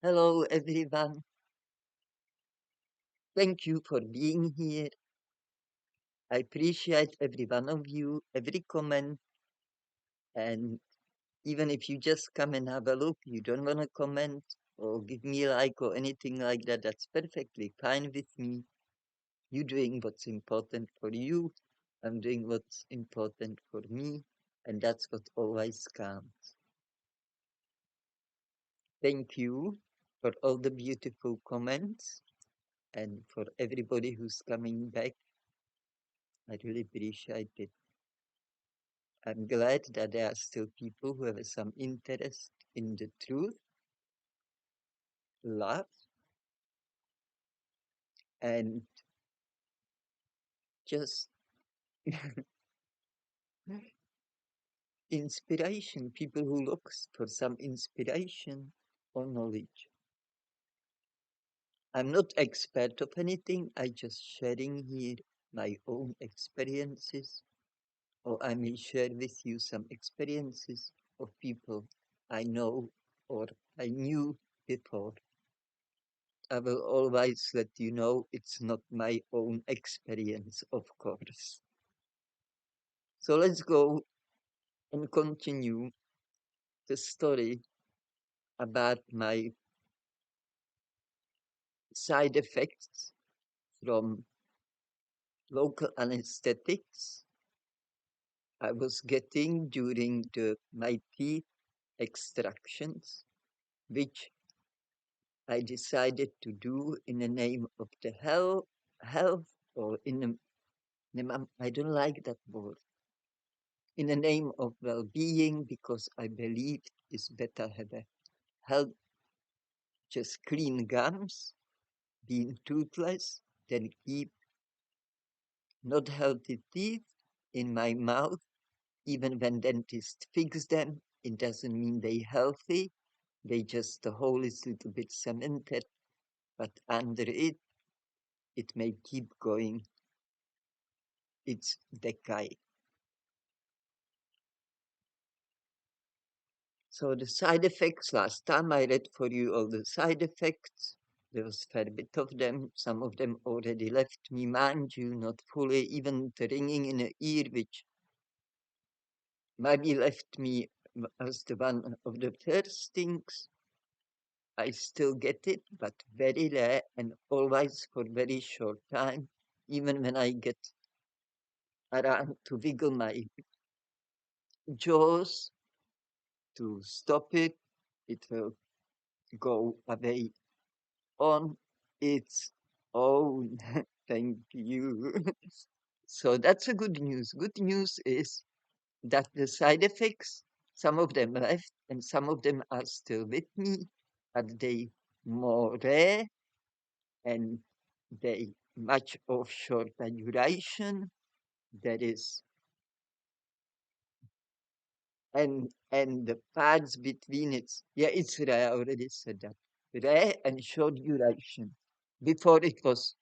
Hello, everyone. Thank you for being here. I appreciate every one of you, every comment, and even if you just come and have a look, you don't want to comment or give me a like or anything like that, that's perfectly fine with me. You doing what's important for you. I'm doing what's important for me, and that's what always counts. Thank you for all the beautiful comments and for everybody who's coming back. I really appreciate it. I'm glad that there are still people who have some interest in the truth, love, and just inspiration. People who look for some inspiration or knowledge. I'm not expert of anything. I just sharing here my own experiences, or I may share with you some experiences of people I know or I knew before. I will always let you know it's not my own experience, of course. So let's go and continue the story about my side effects from local anesthetics I was getting during my teeth extractions, which I decided to do in the name of the health or in the name, I don't like that word, in the name of well-being, because I believe it's better have a health, just clean gums, being toothless, than keep not healthy teeth in my mouth. Even when dentists fix them, it doesn't mean they healthy. They just, the hole is a little bit cemented, but under it, it may keep going. It's decay. So the side effects, last time I read for you all the side effects. There was a fair bit of them. Some of them already left me, mind you, not fully. Even the ringing in the ear, which maybe left me as the one of the first things. I still get it, but very rare and always for very short time. Even when I get around to wiggle my jaws to stop it, it will go away on its own. Thank you. So that's a good news. Good news is that the side effects, some of them left and some of them are still with me, but they more rare and they much of shorter duration. That is, and the paths between it's rare. I already said that. Rare and short duration. Before it was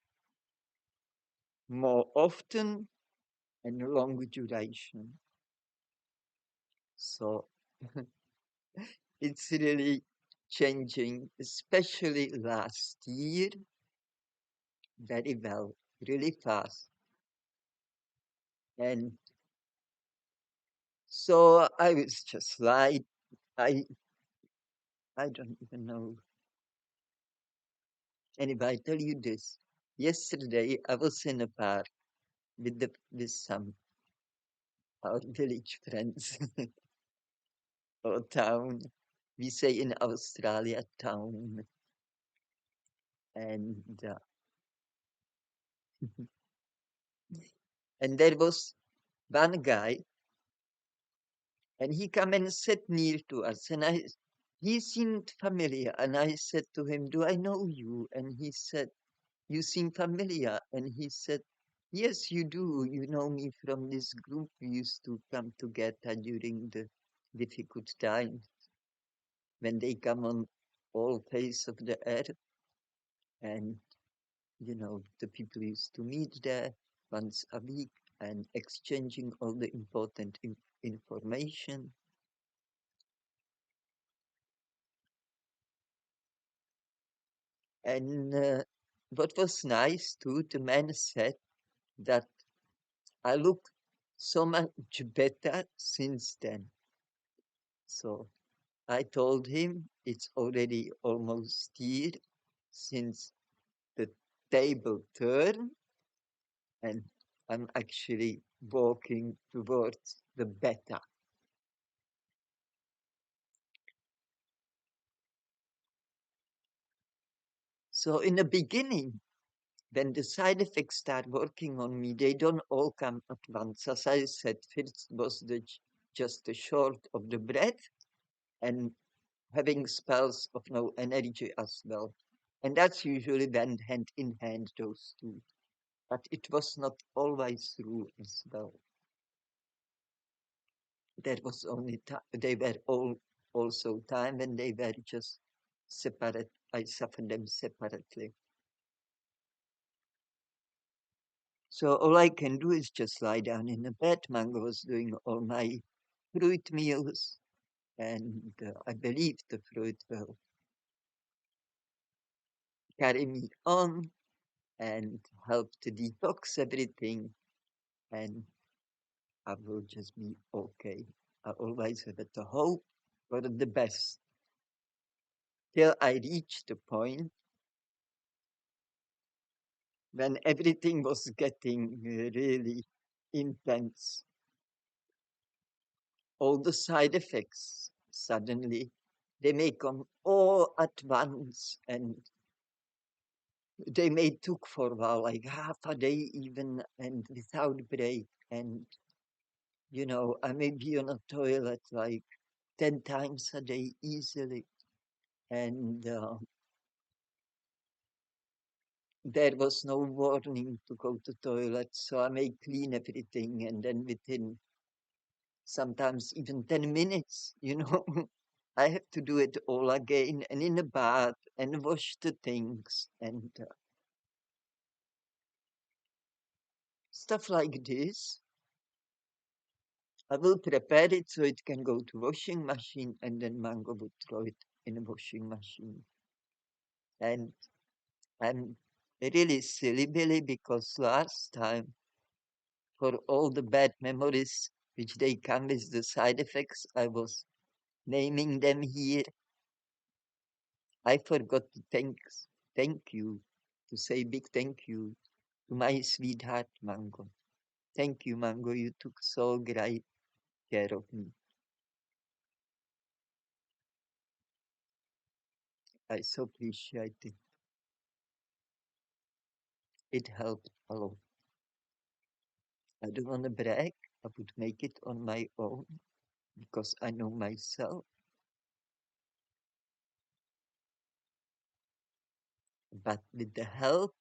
more often and long duration. So it's really changing, especially last year, very well, really fast. And so I was just like, I, I don't even know. Anyway, I tell you this. Yesterday I was in a park with some our village friends or town. We say in Australia town. And and there was one guy, and he come and sat near to us, and he seemed familiar, and I said to him, "Do I know you?" And he said, "You seem familiar." And he said, "Yes, you do. You know me from this group. We used to come together during the difficult times when they come on all face of the earth, and the people used to meet there once a week and exchanging all the important information." And what was nice too, the man said that I look so much better since then. So I told him it's already almost here since the table turned and I'm actually walking towards the better. So in the beginning, when the side effects start working on me, they don't all come at once. As I said, first was just the short of the breath and having spells of no energy as well. And that's usually went hand in hand, those two. But it was not always true as well. There was only they were all also time when they were just separate. I suffered them separately. So all I can do is just lie down in the bed. Mango was doing all my fruit meals, and I believe the fruit will carry me on and help to detox everything, and I will just be okay. I always have the hope for the best till I reach the point when everything was getting really intense. All the side effects suddenly they may come all at once and they may took for a while, like half a day even and without break. And I may be on a toilet like 10 times a day easily. And there was no warning to go to toilet, so I may clean everything and then within sometimes even 10 minutes, I have to do it all again and in the bath and wash the things and stuff like this. I will prepare it so it can go to washing machine and then Mango would throw it in a washing machine. And I'm really silly Billy because last time for all the bad memories which they come with the side effects, I was naming them here. I forgot to thank you, to say big thank you to my sweetheart Mango. Thank you, Mango. You took so great care of me. I so appreciate it. It helped a lot. I don't want to brag. I would make it on my own because I know myself. But with the help,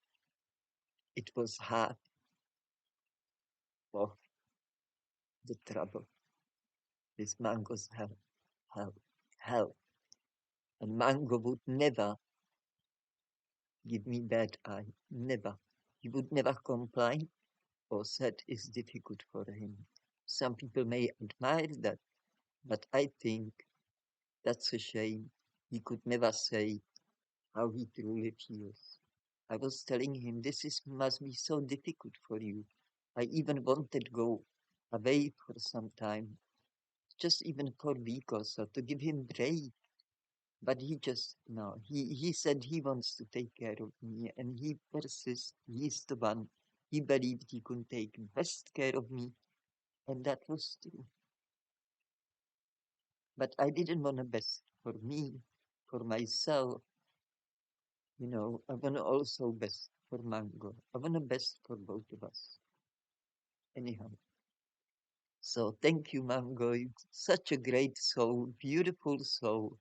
it was half of the trouble. This Mango's help, help. And Mango would never give me bad eye. Never. He would never complain or said it's difficult for him. Some people may admire that, but I think that's a shame. He could never say how he truly feels. I was telling him this is must be so difficult for you. I even wanted to go away for some time, just even for a week or so, to give him break. But he just no. He said he wants to take care of me, and he persists. He's the one. He believed he could take best care of me, and that was true. But I didn't want the best for me, for myself. I want also best for Mango. I want the best for both of us. Anyhow. So thank you, Mango. You're such a great soul, beautiful soul.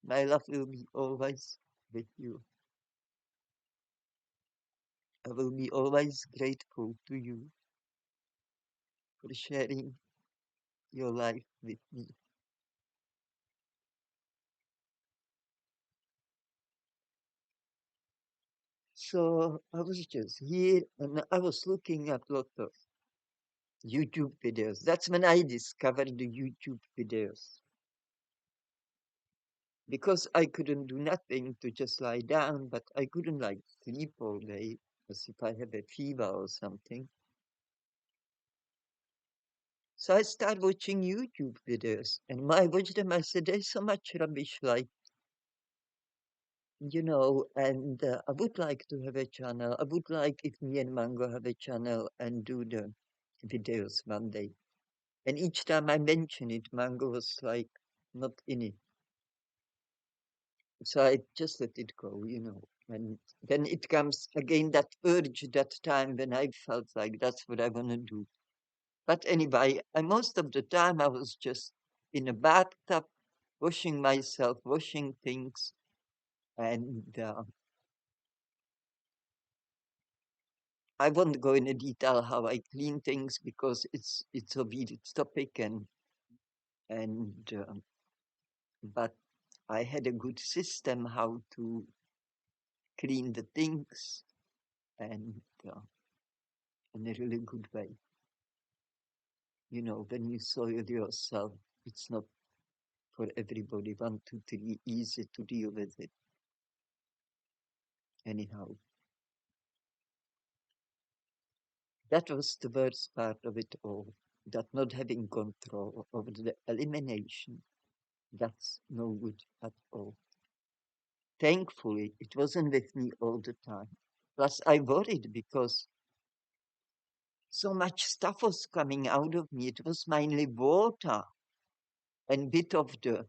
My love will be always with you. I will be always grateful to you for sharing your life with me. So I was just here and I was looking at a lot of YouTube videos. That's when I discovered the YouTube videos. because I couldn't do nothing to just lie down, but I couldn't like sleep all day as if I have a fever or something. So I started watching YouTube videos, and when I watched them, I said, "There's so much rubbish, like and I would like to have a channel. I would like if me and Mango have a channel and do the videos one day." And each time I mention it, Mango was like not in it. So I just let it go. And then it comes again that urge, that time when I felt like that's what I want to do. But anyway, most of the time I was just in a bathtub, washing myself, washing things, and I won't go into detail how I clean things because it's a weird topic, and but I had a good system how to clean the things and in a really good way. When you soil yourself, it's not for everybody. 1, 2, 3, easy to deal with it. Anyhow, that was the worst part of it all. That not having control over the elimination, that's no good at all. Thankfully, it wasn't with me all the time. Plus, I worried because so much stuff was coming out of me. It was mainly water and bit of the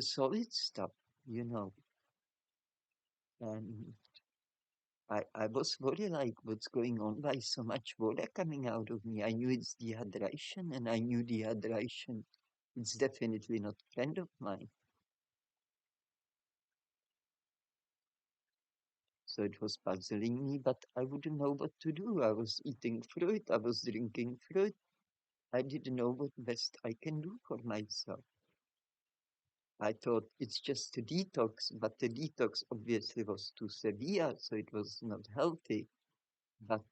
solid stuff, you know. And I was worried like what's going on? Why so much water coming out of me? I knew it's dehydration, and I knew dehydration. It's definitely not a friend of mine. So it was puzzling me, but I wouldn't know what to do. I was eating fruit, I was drinking fruit. I didn't know what best I can do for myself. I thought it's just a detox, but the detox obviously was too severe, so it was not healthy. But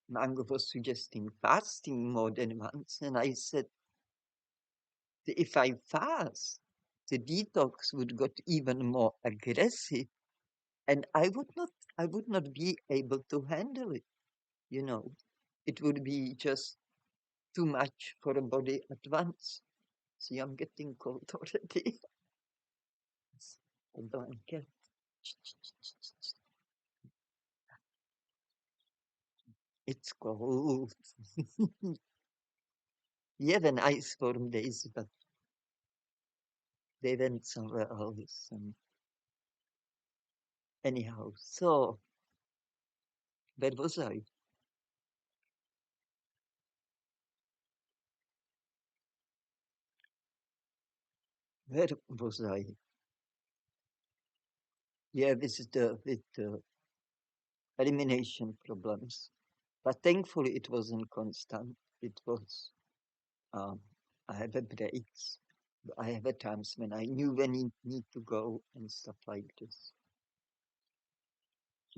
Mango was suggesting fasting more than once, and I said, if I fast, the detox would get even more aggressive, and I would not be able to handle it. You know, it would be just too much for a body at once. See, I'm getting cold already. A blanket. It's cold. We had an ice storm days, but they went somewhere else. And anyhow, so where was I? Where was I? Yeah, with the elimination problems. But thankfully, it wasn't constant. It was um, I had a breaks. I have a times when I knew when I need to go and stuff like this.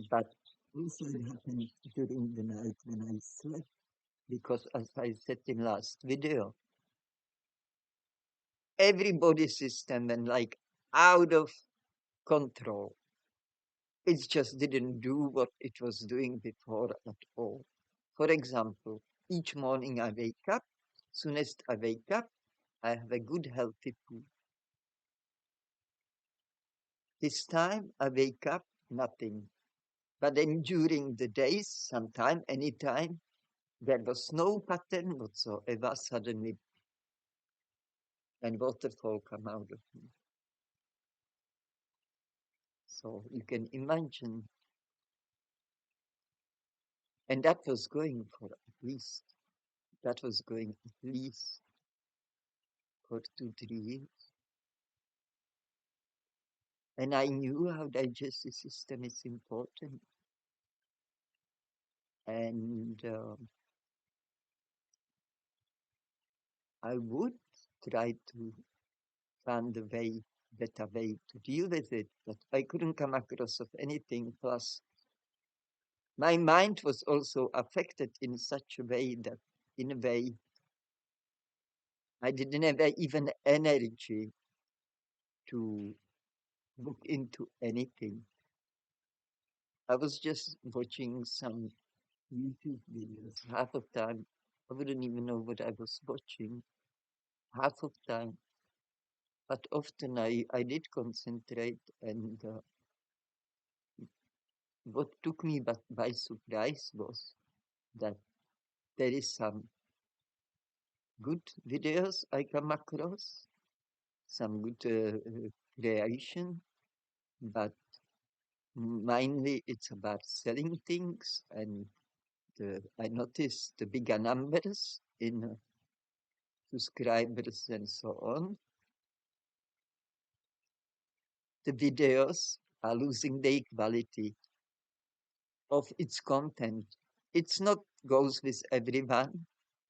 But this happened during the night when I slept because, as I said in last video, every system went like out of control. It just didn't do what it was doing before at all. For example, each morning I wake up. Soonest I wake up, I have a good healthy food. This time I wake up, nothing. But then during the days, sometime, anytime, there was no pattern whatsoever suddenly, and waterfall come out of me. So you can imagine. And that was going for at least, that was going at least for 2, 3 years. And I knew how digestive system is important. And I would try to find a better way to deal with it, but I couldn't come across of anything. Plus, my mind was also affected in such a way that in a way, I didn't have even energy to look into anything. I was just watching some YouTube videos. Half of time, I wouldn't even know what I was watching. Half of time, but often I did concentrate. And what took me by surprise was that there is some good videos I come across, some good creation, but mainly it's about selling things. And I noticed the bigger numbers in subscribers and so on. The videos are losing the quality of its content. It's not goes with everyone,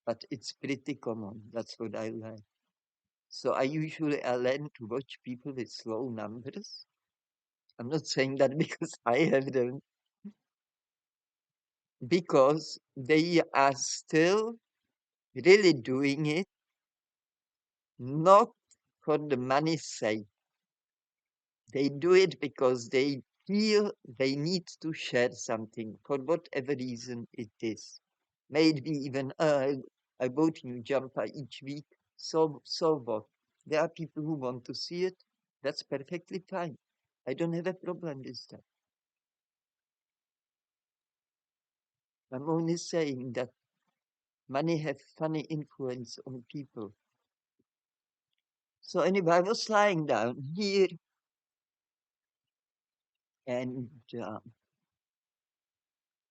but it's pretty common. That's what I like. So I learn to watch people with slow numbers. I'm not saying that because I have them, because they are still really doing it, not for the money's sake. They do it because they feel they need to share something for whatever reason it is. Maybe even I bought new jumper each week. So what? There are people who want to see it. That's perfectly fine. I don't have a problem with that. I'm only saying that money have funny influence on people. So anyway, I was lying down here and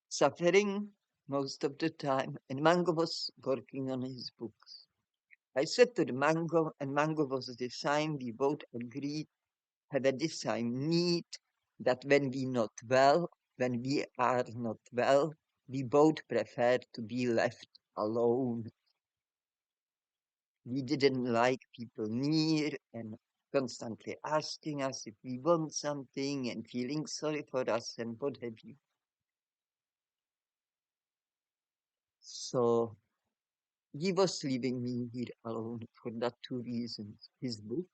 suffering most of the time, and Mango was working on his books. I said to the Mango, and Mango was a design we both agreed had a design need that when we are not well, we both prefer to be left alone. We didn't like people near and constantly asking us if we want something and feeling sorry for us and what have you. So he was leaving me here alone for that two reasons. His book,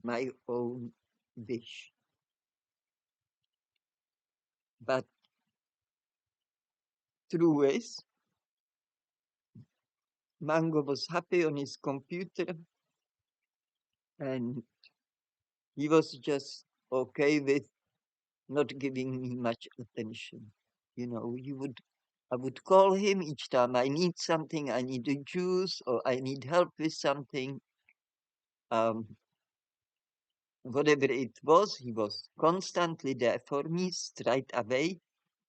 my own wish. But true is, Mango was happy on his computer and he was just okay with not giving me much attention. You know, I would call him each time I need something, I need a juice or I need help with something. Um, Whatever it was, he was constantly there for me straight away.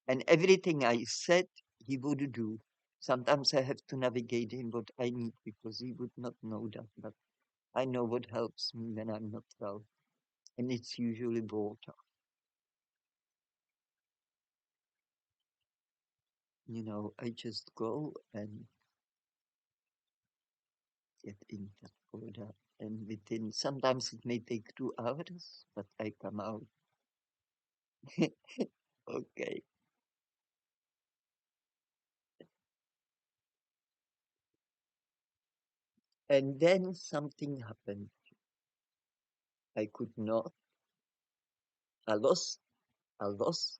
And everything I said, he would do. Sometimes I have to navigate him what I need because he would not know that. But I know what helps me when I'm not well. And it's usually water. You know, I just go and get in that water. And within, sometimes it may take 2 hours, but I come out. Okay. And then something happened. I could not. I lost, I lost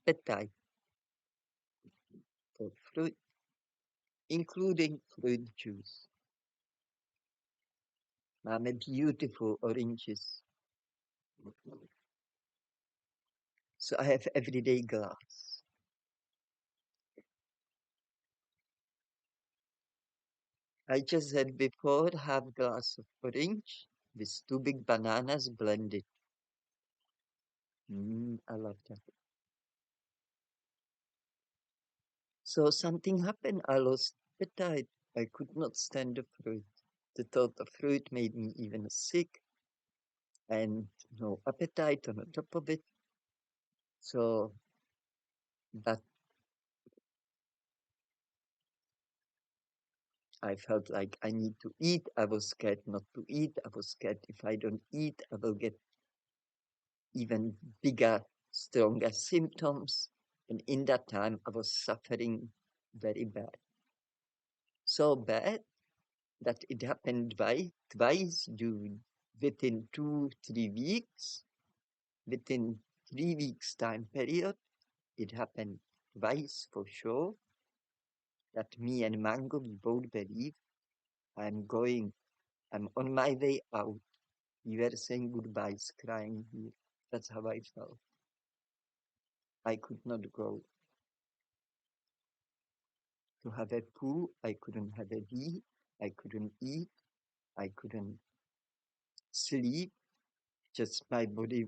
appetite for fruit, including fruit juice. Mama, beautiful oranges. So I have everyday glass. I just had before half glass of orange with two big bananas blended. I love that. So something happened. I lost appetite. I could not stand the fruit. The thought of fruit made me even sick and no appetite on the top of it. So, but I felt like I need to eat. I was scared not to eat. I was scared if I don't eat, I will get even bigger, stronger symptoms. And in that time, I was suffering very bad. so bad that it happened twice within 2, 3 weeks. Within 3 weeks time period, it happened twice for sure that me and Mango, we both believe I'm on my way out. We were saying goodbyes, crying here. That's how I felt. I could not go to have a poo. I couldn't have a wee. I couldn't eat. I couldn't sleep. Just my body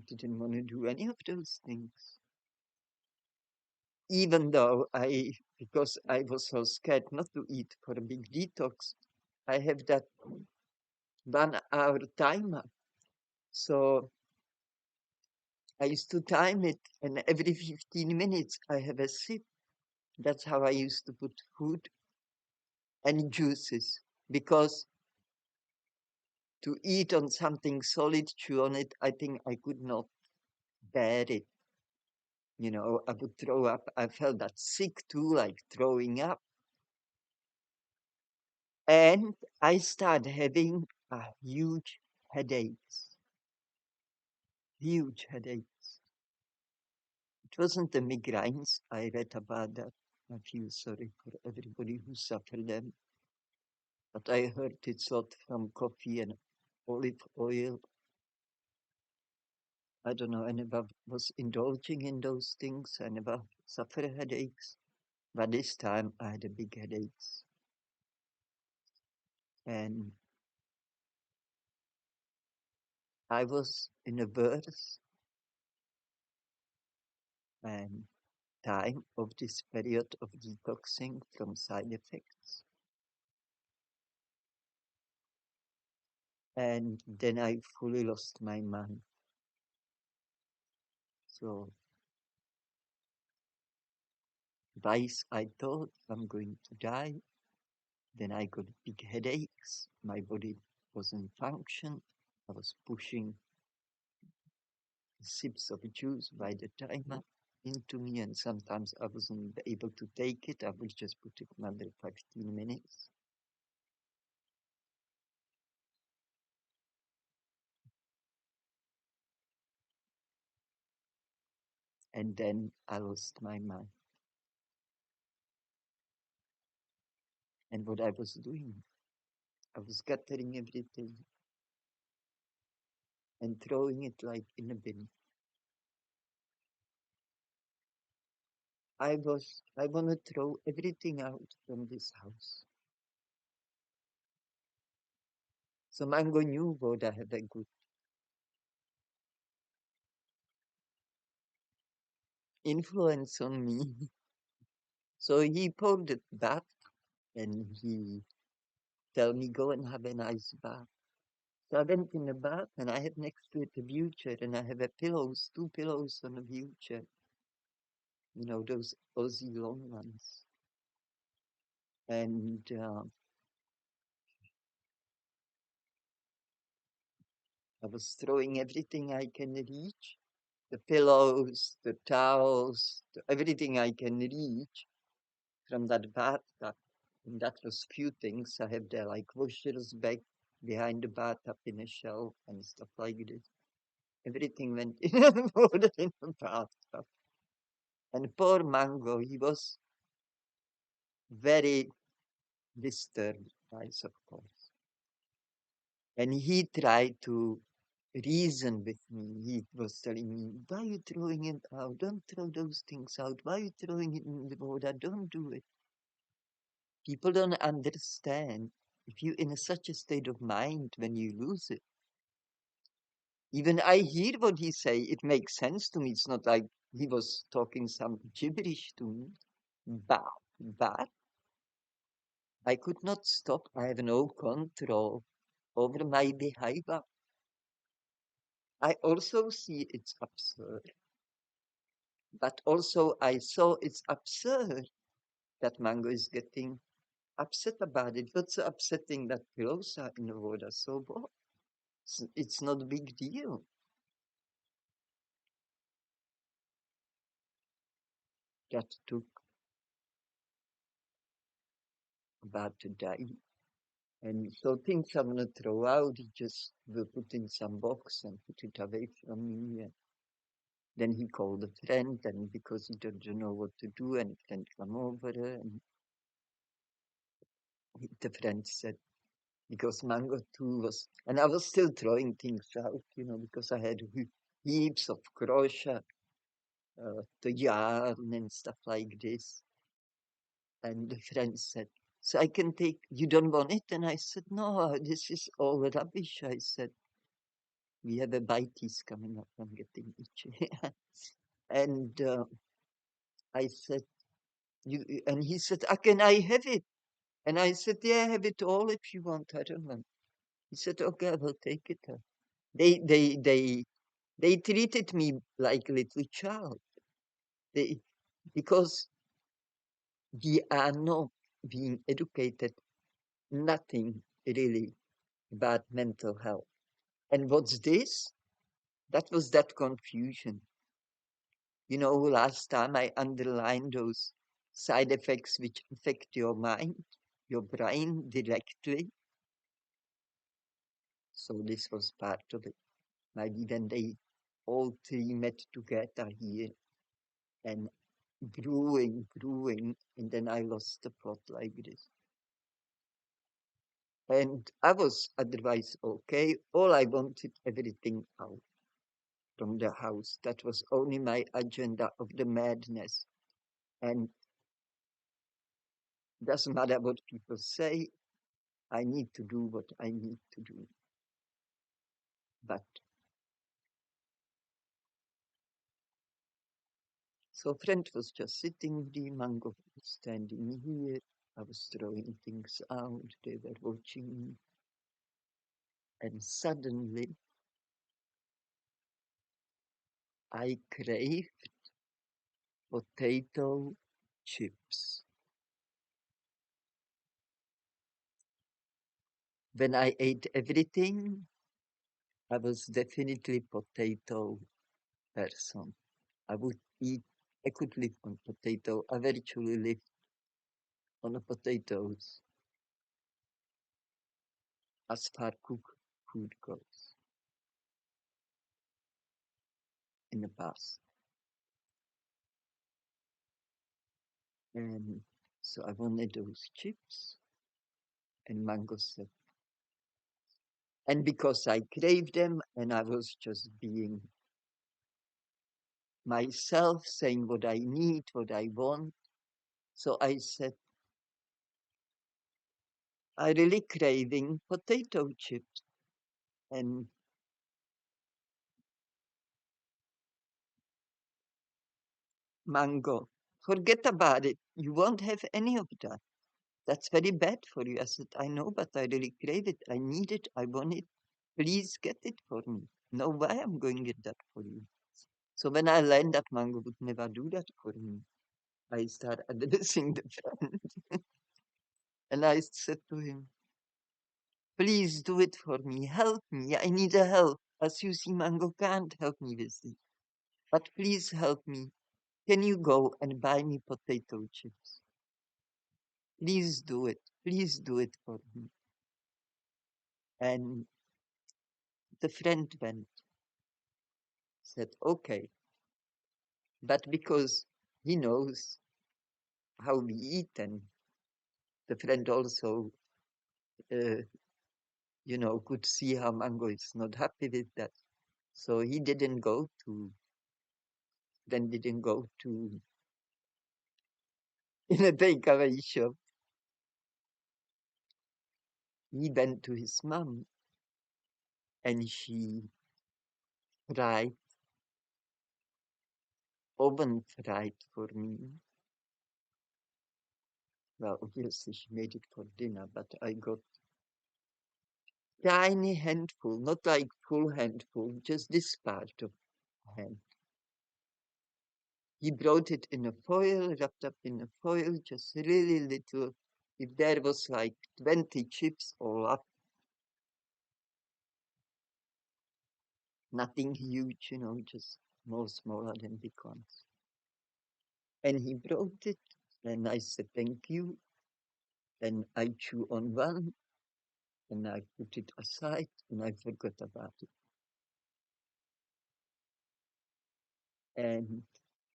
didn't want to do any of those things. Even though because I was so scared not to eat for a big detox, I have that 1 hour timer. So I used to time it, and every 15 minutes I have a sip. That's how I used to put food and juices, because to eat on something solid, chew on it, I think I could not bear it. I would throw up. I felt that sick too, like throwing up. And I started having a huge headaches. It wasn't the migraines. I read about that. I feel sorry for everybody who suffered them. But I heard it's a lot from coffee and olive oil. I don't know. I never was indulging in those things. I never suffered headaches. But this time I had a big headaches. And I was in a worse and time of this period of detoxing from side effects. And then I fully lost my mind. So twice I thought I'm going to die. Then I got big headaches. My body wasn't function. I was pushing sips of juice by the timer into me, and sometimes I wasn't able to take it. I would just put it another 15 minutes. And then I lost my mind. And what I was doing, I was gathering everything and throwing it like in a bin. I want to throw everything out from this house. So Mango knew what I had a good influence on me. So he pulled it back and he tell me go and have a nice bath. So I went in the bath and I had next to it a wheelchair and I have a pillows, 2 pillows on a wheelchair. Those Aussie long ones. And I was throwing everything I can reach, the pillows, the towels, everything I can reach from that bathtub. And that was few things. I have there like washers back behind the bathtub in a shelf and stuff like this. Everything went in and water in the bathtub. And poor Mango, he was very disturbed by this, of course. And he tried to reason with me. He was telling me, why are you throwing it out? Don't throw those things out. Why are you throwing it in the water? Don't do it. People don't understand. If you're in such a state of mind when you lose it, even I hear what he say, it makes sense to me. It's not like he was talking some gibberish to me. But I could not stop. I have no control over my behavior. I also see it's absurd. But also I saw it's absurd that Mango is getting upset about it. What's so upsetting that pillows are in the water? So what? It's not a big deal. That took about to die. And so things I'm gonna throw out, he just will put in some box and put it away from me. And then he called a friend, and because he didn't know what to do, and a friend come over, and the friend said, because mango too was, and I was still throwing things out, because I had heaps of crochet, the yarn and stuff like this. And the friend said, so I can take, you don't want it? And I said, no, this is all rubbish. I said, we have a bites coming up. I'm getting itchy. And I said, and he said, can I have it? And I said, yeah, have it all if you want. I don't want. He said, okay, I will take it. They treated me like a little child. They, because we are not being educated, nothing really about mental health. And what's this? That was that confusion. Last time I underlined those side effects which affect your mind, your brain directly. So this was part of it. Maybe when they all three met together here and brewing, and then I lost the plot like this. And I was otherwise okay. All I wanted, everything out from the house. That was only my agenda of the madness. And doesn't matter what people say, I need to do what I need to do. But so friend was just sitting, the mango was standing here. I was throwing things out. They were watching me. And suddenly I craved potato chips. When I ate everything, I was definitely potato person. I would eat, I could live on potato. I virtually lived on the potatoes as far cooked food goes in the past. And so I wanted those chips and mango said, and because I craved them and I was just being myself, saying what I need, what I want. So I said, I really craving potato chips and mango. Forget about it. You won't have any of that. That's very bad for you. I said, I know, but I really crave it. I need it. I want it. Please get it for me. No way I'm going to get that for you. So when I learned that mango would never do that for me, I started addressing the friend. And I said to him, please do it for me. Help me. I need a help. As you see, mango can't help me with this. But please help me. Can you go and buy me potato chips? Please do it. Please do it for me. And the friend went, said, okay. But because he knows how we eat, and the friend also, uh, could see how Mango is not happy with that. So he didn't go to in a takeaway shop. He went to his mom and she fried, oven fried for me. Well, obviously she made it for dinner, but I got tiny handful, not like full handful, just this part of hand. He brought it in a foil, wrapped up in a foil, just really little. If there was like 20 chips all up, nothing huge, just more smaller than big ones. And he brought it, and I said, thank you. and I chew on one, and I put it aside, and I forgot about it. And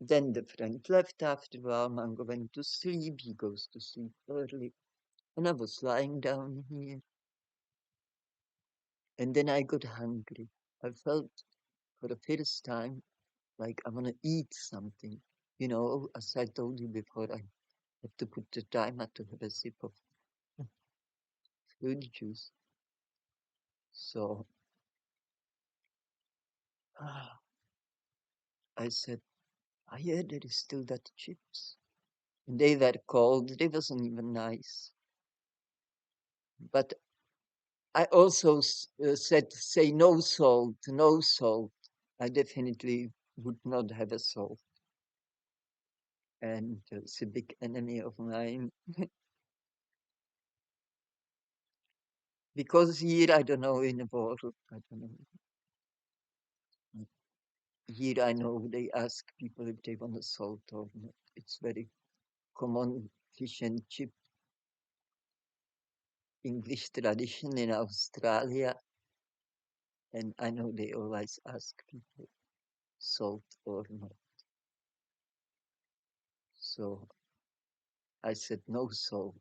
then the friend left after a while. Mango went to sleep. He goes to sleep early. And I was lying down here. And then I got hungry. I felt for the first time like I want to eat something. You know, as I told you before, I had to put the timer to have a sip of fruit juice. So I said, I hear there is still that chips. And they were cold. They wasn't even nice. But I also said, say no salt, no salt. I definitely would not have a salt. And it's a big enemy of mine. Because here, I don't know, in the world, I don't know. Here, I know they ask people if they want a salt or not. It's very common fish and chip English tradition in Australia. And I know they always ask people salt or not. So I said no salt.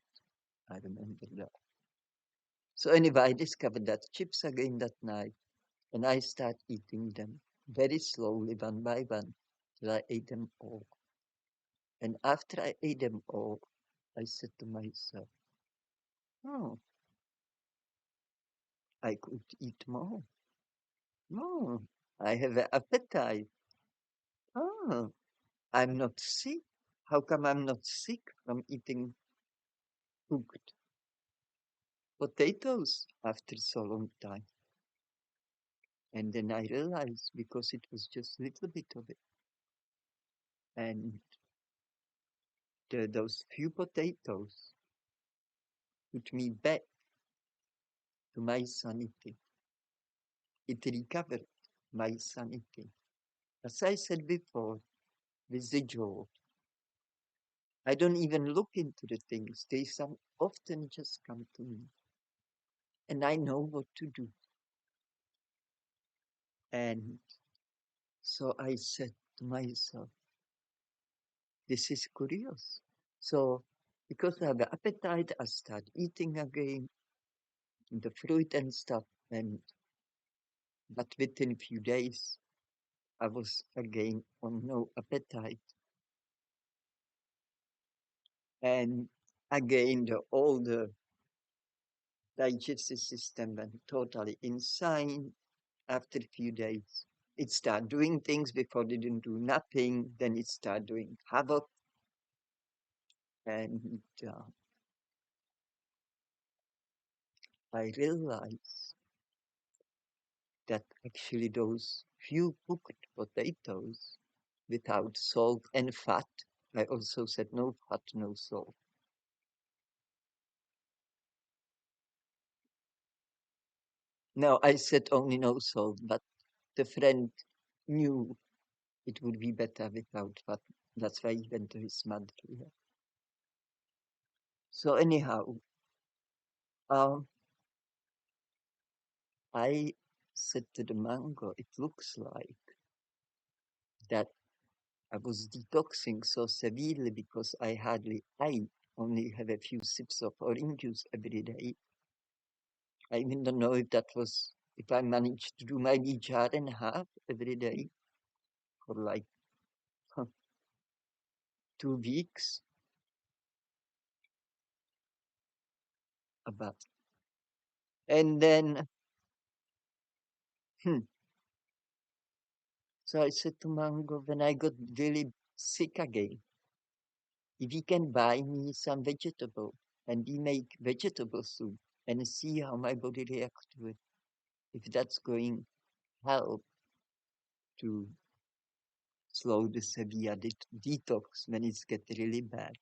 I remember that. So anyway, I discovered that chips again that night, and I start eating them very slowly, one by one, till I ate them all. And after I ate them all, I said to myself, oh, I could eat more. Oh, I have an appetite. Oh, I'm not sick. How come I'm not sick from eating cooked potatoes after so long time? And then I realized because it was just a little bit of it. And those few potatoes put me back to my sanity. It recovered my sanity. As I said before, with the jaw, I don't even look into the things. They some often just come to me. And I know what to do. And so I said to myself, this is curious. So because I have an appetite, I start eating again the fruit and stuff. And but within a few days, I was again on no appetite. And again, all the digestive system went totally insane after a few days. It started doing things before it didn't do nothing. Then it started doing havoc. And I realized that actually those few cooked potatoes without salt and fat, I also said no fat, no salt. No, I said only no salt, but the friend knew it would be better without fat. That's why he went to his mother. Yeah. So anyhow, um, I said to the mango, it looks like that I was detoxing so severely because I only have a few sips of orange juice every day. I even don't know if that was, if I managed to do maybe jar and a half every day for like 2 weeks. About. And then, hmm, so I said to Mango when I got really sick again, if he can buy me some vegetable and we make vegetable soup and see how my body reacts to it, if that's going to help to slow the severe detox when it's get really bad.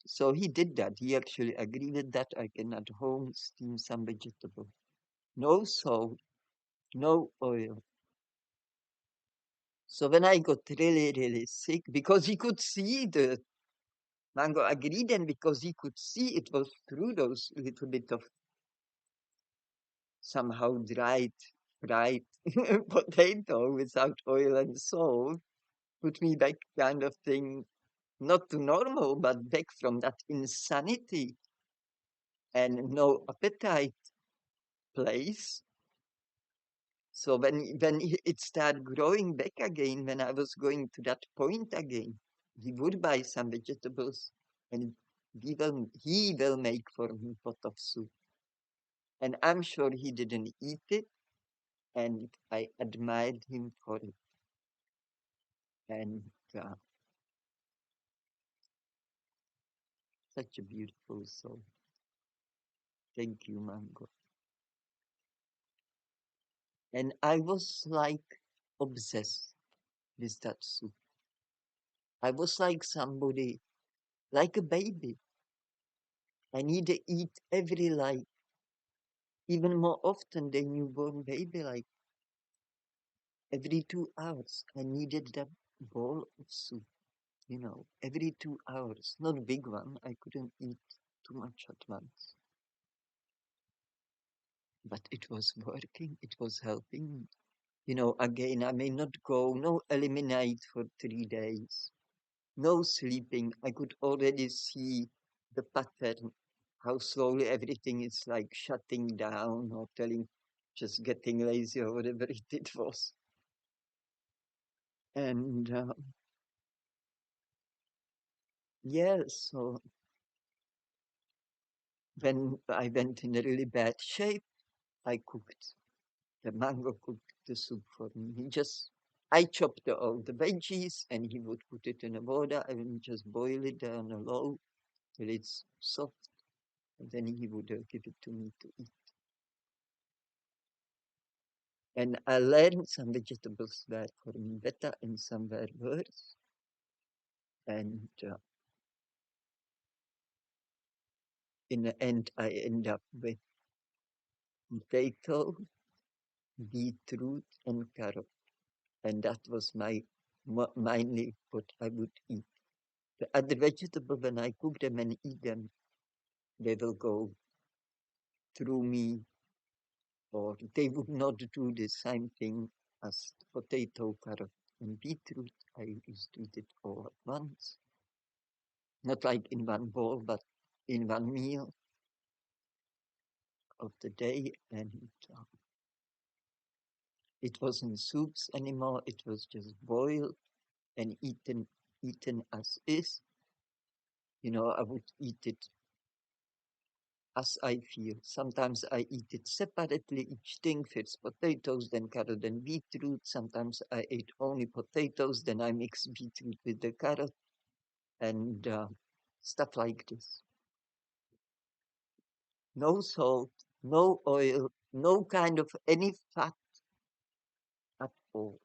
So he did that. He actually agreed with that. I can at home steam some vegetable. No salt, no oil. So when I got really, really sick, because he could see Mango agreed, and because he could see it was through those little bit of somehow dried, fried potato without oil and salt, put me back kind of thing, not to normal, but back from that insanity and no appetite place. So it started growing back again, when I was going to that point again, he would buy some vegetables and he will make for me pot of soup. And I'm sure he didn't eat it, and I admired him for it. And such a beautiful soul. Thank you, Mango. And I was like obsessed with that soup. I was like somebody, like a baby. I need to eat every like, even more often than newborn baby, like every 2 hours. I needed that bowl of soup, every 2 hours. Not a big one. I couldn't eat too much at once. But it was working. It was helping me. Again, I may not go, no eliminate for 3 days, no sleeping. I could already see the pattern, how slowly everything is like shutting down or just getting lazy or whatever it was. And yeah, so when I went in a really bad shape, the mango cooked the soup for me. I chopped all the veggies and he would put it in the water and just boil it down low till it's soft. And then he would give it to me to eat. And I learned some vegetables were for me better and some were worse. And in the end, I end up with potato, beetroot, and carrot. And that was mainly what I would eat. The other vegetable, when I cook them and eat them, they will go through me, or they would not do the same thing as potato, carrot, and beetroot. I used to eat it all at once. Not like in one bowl, but in one meal of the day. And it wasn't soups anymore. It was just boiled and eaten as is. I would eat it as I feel. Sometimes I eat it separately, each thing. If it's potatoes, then carrot and beetroot. Sometimes I ate only potatoes, then I mix beetroot with the carrot and stuff like this. No salt, no oil, no kind of any fat at all.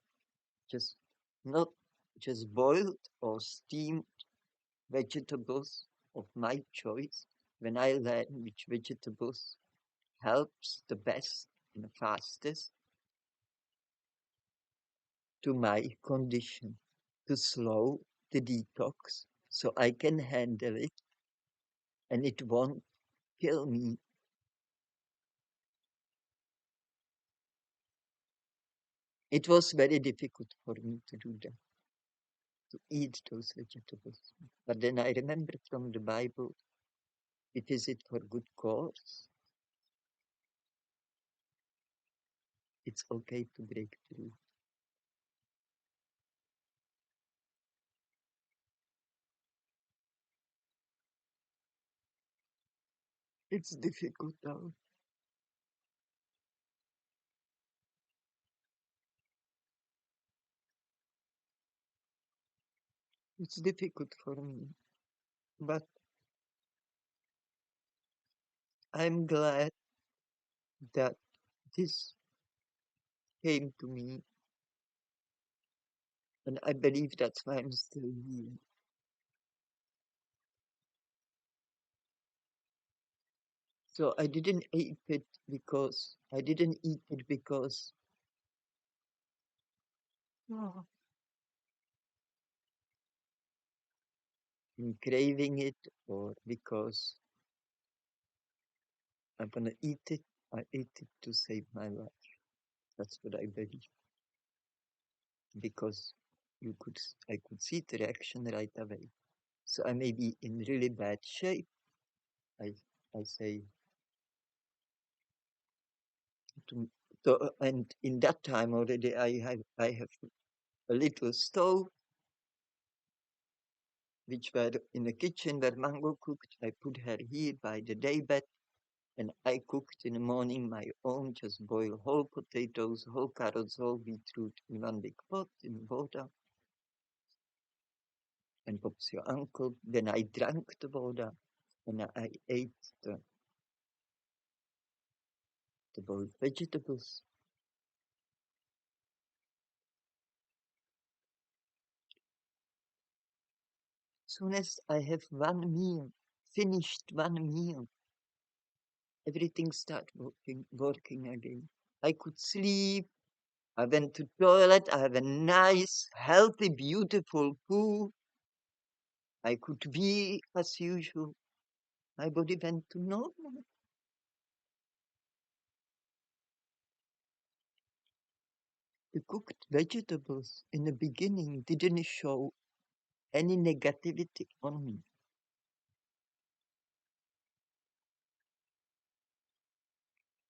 Just not just boiled or steamed vegetables of my choice. When I learn which vegetables helps the best and the fastest to my condition, to slow the detox so I can handle it and it won't kill me. It was very difficult for me to do that, to eat those vegetables. But then I remembered from the Bible, it is it for good cause. It's okay to break through. It's difficult now. It's difficult for me, but I'm glad that this came to me, and I believe that's why I'm still here. So I didn't eat it because oh, I'm craving it or because I'm gonna eat it. I ate it to save my life. That's what I believe. Because I could see the reaction right away. So I may be in really bad shape. I, I say, to, and in that time already I have a little stove, which were in the kitchen where Mango cooked. I put her here by the daybed, and I cooked in the morning my own, just boil whole potatoes, whole carrots, whole beetroot in one big pot in water. And Pop's your uncle. Then I drank the water, and I ate the boiled vegetables. Soon as I have one meal, finished one meal, everything started working again. I could sleep. I went to toilet. I have a nice, healthy, beautiful poo. I could be as usual. My body went to normal. The cooked vegetables in the beginning didn't show any negativity on me.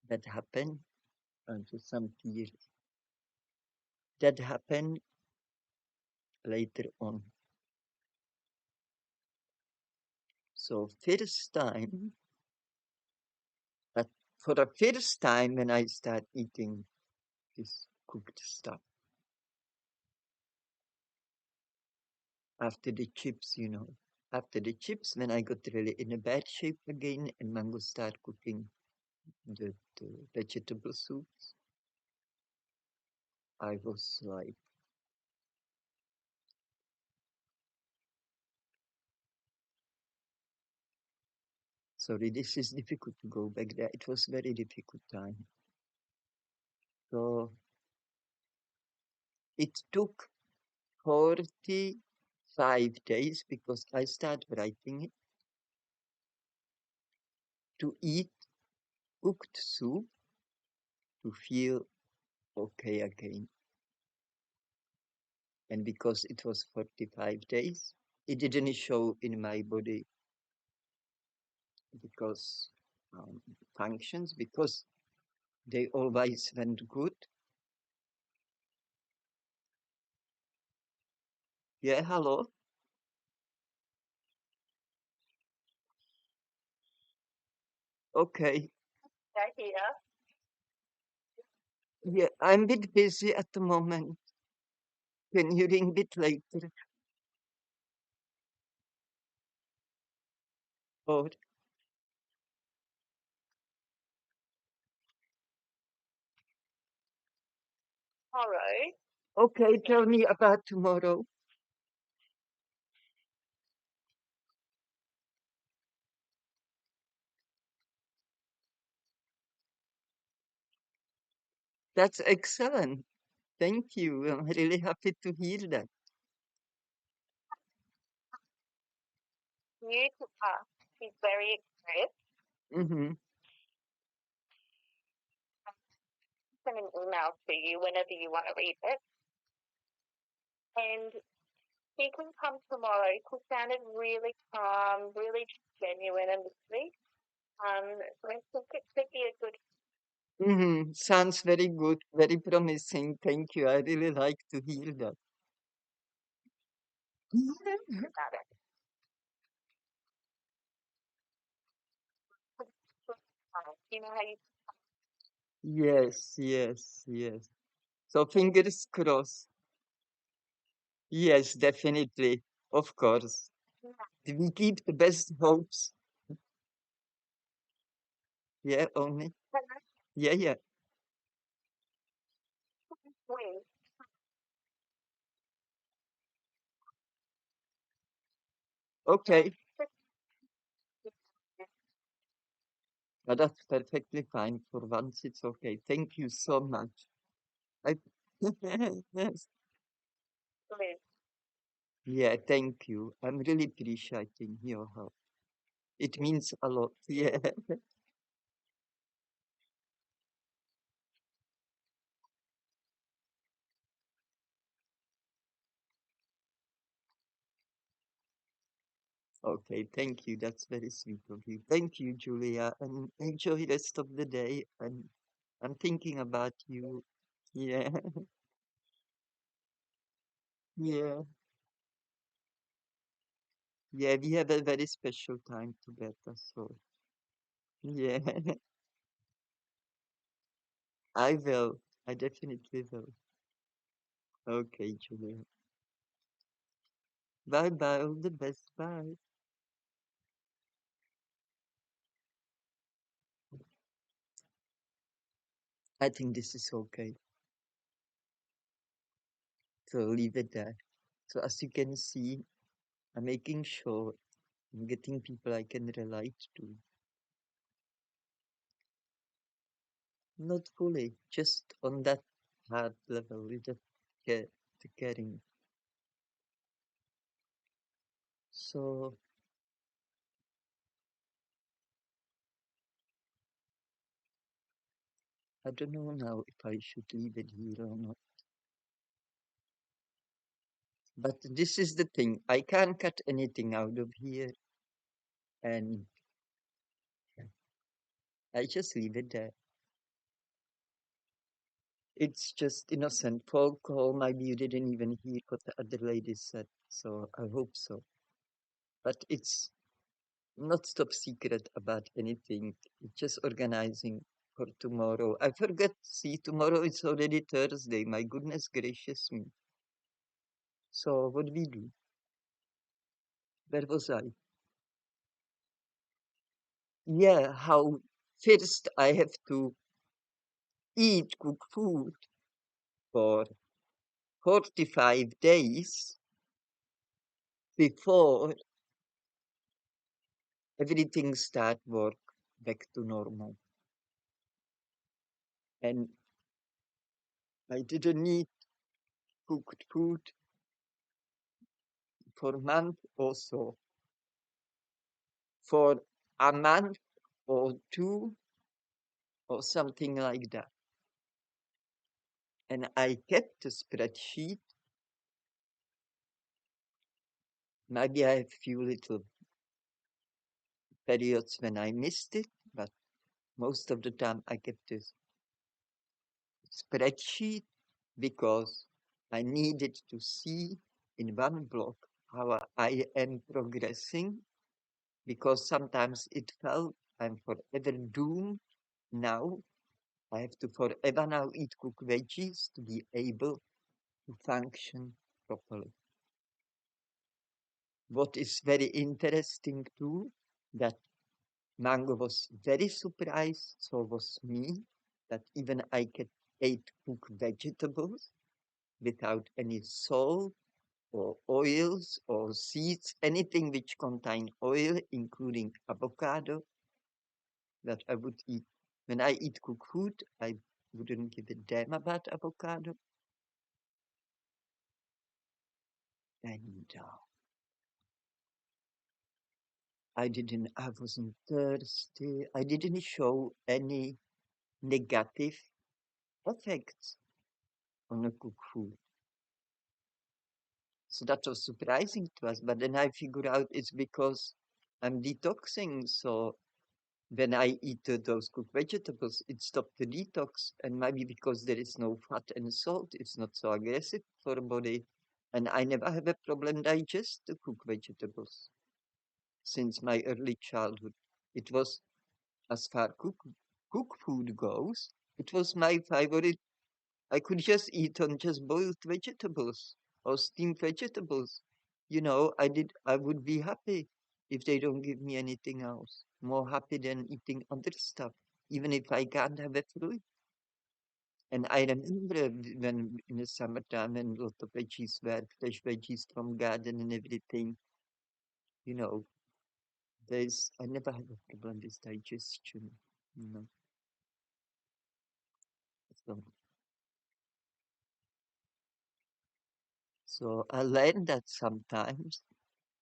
That happened after some years. That happened later on. So first time, but for the first time when I start eating this cooked stuff, after the chips, after the chips, when I got really in a bad shape again, and Mango started cooking the vegetable soups, I was like, sorry, this is difficult to go back there. It was very difficult time. So it took 45 days because I started writing it to eat cooked soup to feel okay again. And because it was 45 days, it didn't show in my body because functions, because they always went good. Yeah, hello. Okay. Yeah, I'm a bit busy at the moment. Can you ring a bit later? Or okay, tell me about tomorrow. That's excellent. Thank you. I'm really happy to hear that. Mm-hmm. Mm-hmm. Sounds very good, very promising. Thank you. I really like to hear that. Yes, yes, yes. So fingers crossed. Yes, definitely. Of course. We keep the best hopes. Yeah, only. Yeah, yeah. Okay. That's perfectly fine. For once, it's okay. Thank you so much. I, yes. Yeah, thank you. I'm really appreciating your help. It means a lot. Yeah. Okay, thank you. That's very sweet of you. Thank you, Julia, and enjoy the rest of the day. And I'm thinking about you. Yeah, yeah, yeah. We have a very special time together. So, yeah, I will. I definitely will. Okay, Julia. Bye bye. All the best. Bye. I think this is okay. So leave it there. So as you can see, I'm making sure I'm getting people I can relate to. Not fully, just on that hard level, with the caring. So I don't know now if I should leave it here or not. But this is the thing. I can't cut anything out of here, and I just leave it there. It's just innocent folk call. Maybe you didn't even hear what the other lady said, so I hope so. But it's not top secret about anything. It's just organizing for tomorrow. I forgot. See, tomorrow it's already Thursday. My goodness gracious me. So what we do? Where was I? Yeah, how first I have to cook food for 45 days before everything start work back to normal. And I didn't eat cooked food for a month or so. For a month or two or something like that. And I kept a spreadsheet. Maybe I have few little periods when I missed it, but most of the time I kept this spreadsheet because I needed to see in one block how I am progressing because sometimes it felt I'm forever doomed now. I have to forever now eat cooked veggies to be able to function properly. What is very interesting too, that Mango was very surprised, so was me, that even I could eat cooked vegetables without any salt or oils or seeds, anything which contain oil, including avocado, that I would eat. When I eat cooked food, I wouldn't give a damn about avocado. And I wasn't thirsty. I didn't show any negative effects on a cooked food. So that was surprising to us. But then I figured out it's because I'm detoxing. So when I eat those cooked vegetables, it stopped the detox. And maybe because there is no fat and salt, it's not so aggressive for the body. And I never have a problem digest the cooked vegetables since my early childhood. It was as far cook food goes, it was my favorite. I could just eat on just boiled vegetables or steamed vegetables. I would be happy if they don't give me anything else. More happy than eating other stuff, even if I can't have a fruit. And I remember when in the summertime when a lot of veggies were fresh veggies from garden and everything, you know, I never had a problem with digestion, you know. So, So I learned that sometimes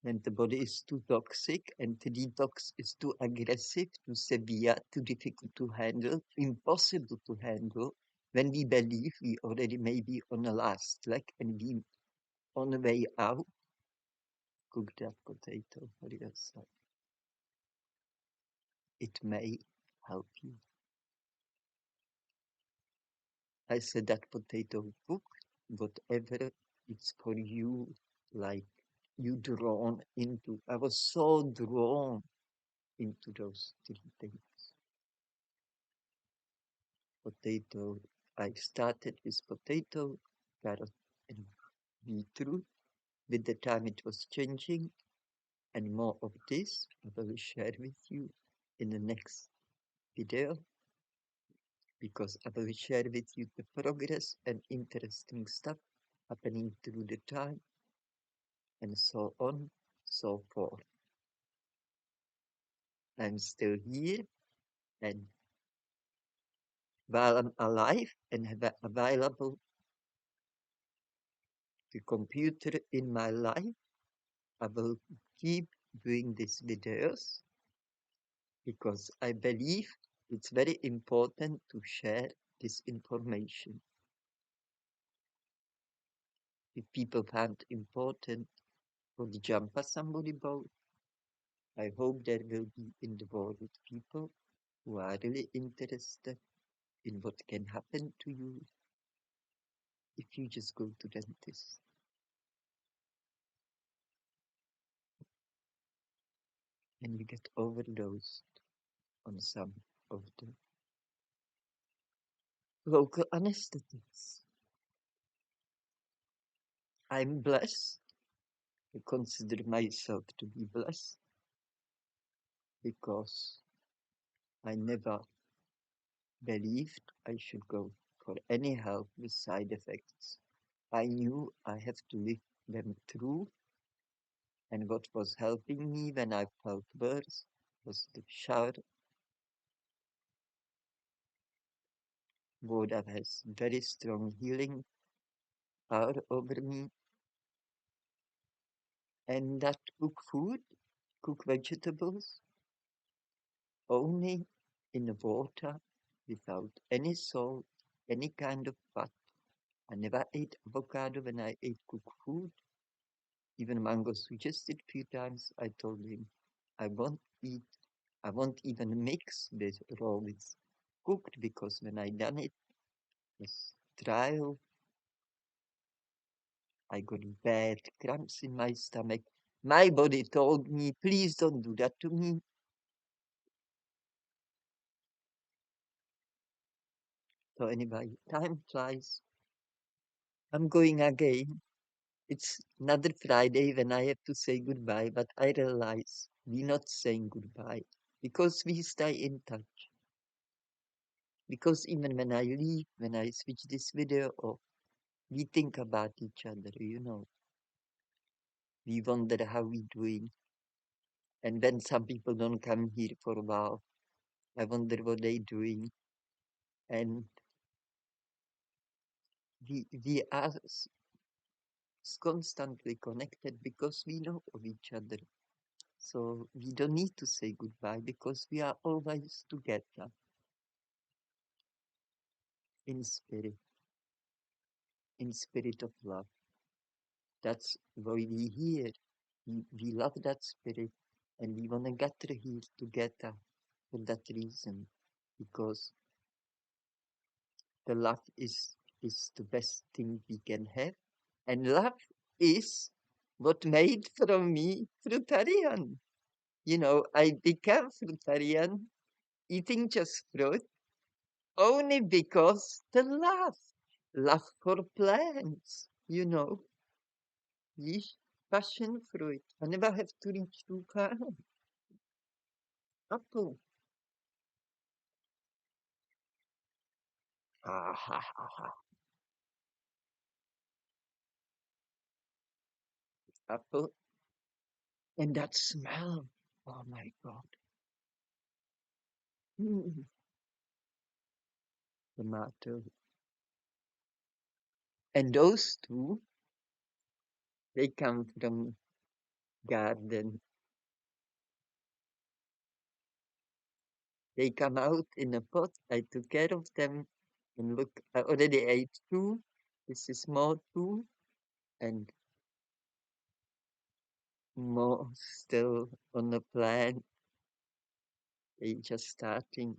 when the body is too toxic and the detox is too aggressive, too severe, too difficult to handle, impossible to handle, when we believe we already may be on the last leg and be on the way out, cook that potato for yourself. It may help you. I said that potato cook, whatever it's for you, like you drawn into. I was so drawn into those three things. Potato. I started with potato, carrot, and beetroot. With the time it was changing, and more of this I will share with you in the next video, because I will share with you the progress and interesting stuff happening through the time, and so on, so forth. I'm still here, and while I'm alive and available, the computer in my life, I will keep doing these videos because I believe it's very important to share this information. If people find important for the jumper somebody boat, I hope there will be in the world people who are really interested in what can happen to you if you just go to dentist and you get overdosed on some of the local anesthetics. I'm blessed. I consider myself to be blessed because I never believed I should go for any help with side effects. I knew I have to live them through, and what was helping me when I felt worse was the shower. Water has very strong healing power over me, and that cook food, cook vegetables, only in the water without any salt, any kind of fat. I never ate avocado when I ate cooked food. Even mango suggested a few times. I told him I won't eat, I won't even mix this raw with cooked because when I done it, this trial, I got bad cramps in my stomach. My body told me, please don't do that to me. So anyway, time flies. I'm going again. It's another Friday when I have to say goodbye, but I realize we're not saying goodbye because we stay in touch. Because even when I leave, when I switch this video off, we think about each other, you know. We wonder how we doing. And when some people don't come here for a while, I wonder what they doing. And we are constantly connected because we know of each other. So we don't need to say goodbye because we are always together in spirit of love. That's why we here. We love that spirit and we want to gather here together for that reason. Because the love is the best thing we can have. And love is what made from me fruitarian. You know, I became fruitarian eating just fruit only because the love for plants, you know, this passion fruit. I never have to reach too far. Apple. Ah, ha, ha, ha. Apple. And that smell. Oh my God. Mm. Tomato. And those two They come from garden. They come out in a pot. I took care of them. And look, I already ate two. This is more two. And more still on the plant. They just starting.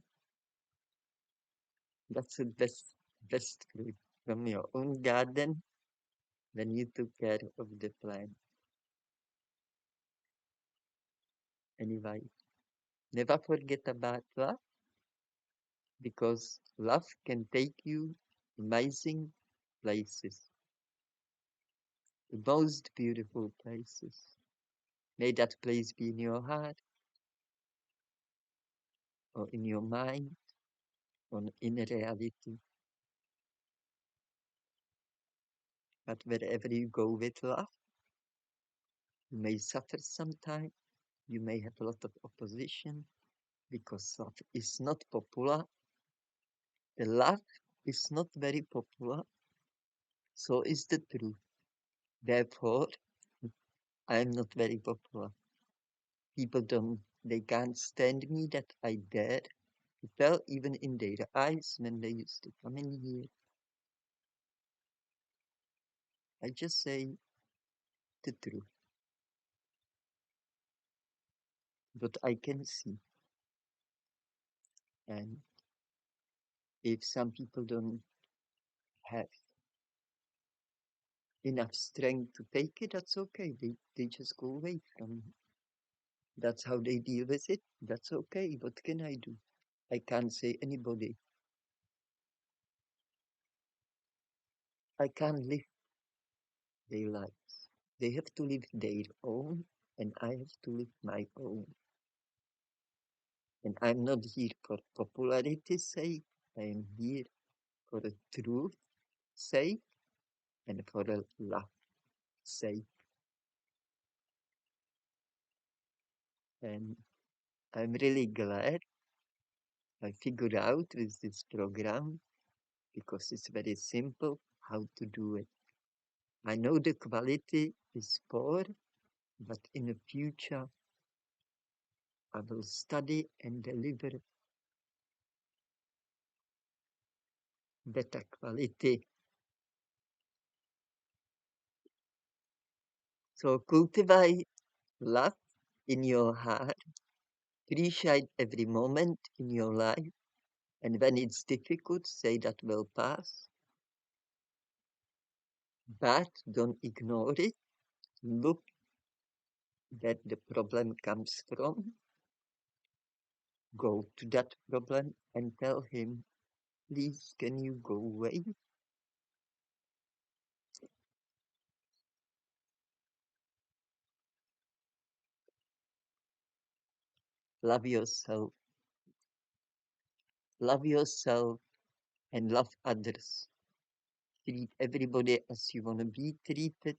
That's the best fruit from your own garden when you took care of the plant. Anyway, never forget about love because love can take you amazing places, the most beautiful places. May that place be in your heart or in your mind or in reality. But wherever you go with love, you may suffer sometime, you may have a lot of opposition because love is not popular. The love is not very popular, so is the truth. Therefore, I am not very popular. People they can't stand me that I dare to tell even in their eyes when they used to come in here. I just say the truth, what I can see. And if some people don't have enough strength to take it, that's okay. They just go away from it. That's how they deal with it. That's okay. What can I do? I can't say anybody. I can't live their lives. They have to live their own, and I have to live my own. And I'm not here for popularity's sake. I am here for the truth sake and for the love sake. And I'm really glad I figured out with this program because it's very simple how to do it. I know the quality is poor, but in the future I will study and deliver better quality. So cultivate love in your heart, appreciate every moment in your life, and when it's difficult, say that will pass. But don't ignore it. Look that the problem comes from. Go to that problem and tell him, please, can you go away? Love yourself. Love yourself and love others. Treat everybody as you want to be treated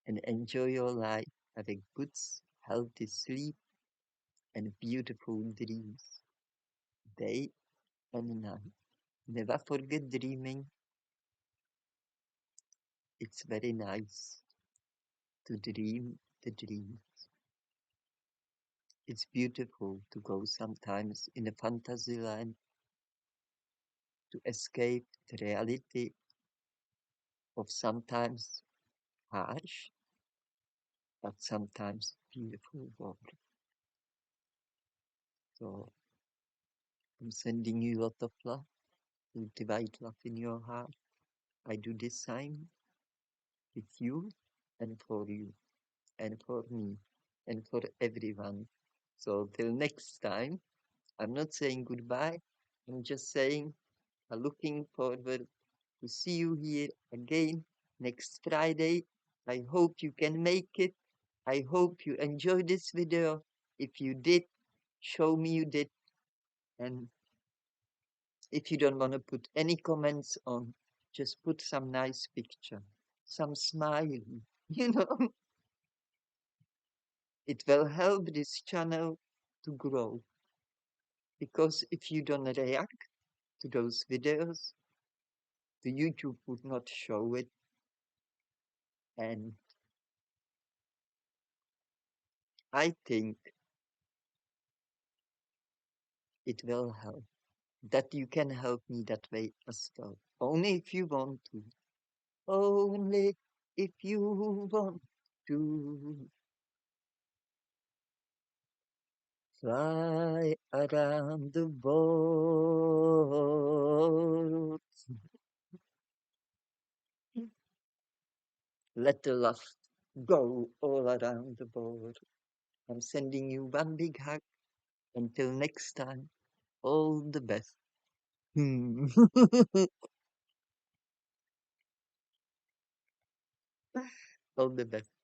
and enjoy your life. Have a good, healthy sleep and beautiful dreams, day and night. Never forget dreaming. It's very nice to dream the dream. It's beautiful to go sometimes in a fantasy land to escape the reality of sometimes harsh, but sometimes beautiful world. So I'm sending you a lot of love. Cultivate love in your heart. I do the same with you and for you and for me and for everyone. So till next time, I'm not saying goodbye. I'm just saying I'm looking forward to see you here again next Friday. I hope you can make it. I hope you enjoyed this video. If you did, show me you did. And if you don't want to put any comments on, just put some nice picture, some smile, you know. It will help this channel to grow. Because if you don't react to those videos, the YouTube would not show it. And I think it will help. That you can help me that way as well. Only if you want to. Only if you want to. Fly around the world. Let the love go all around the world. I'm sending you one big hug. Until next time, all the best. All the best.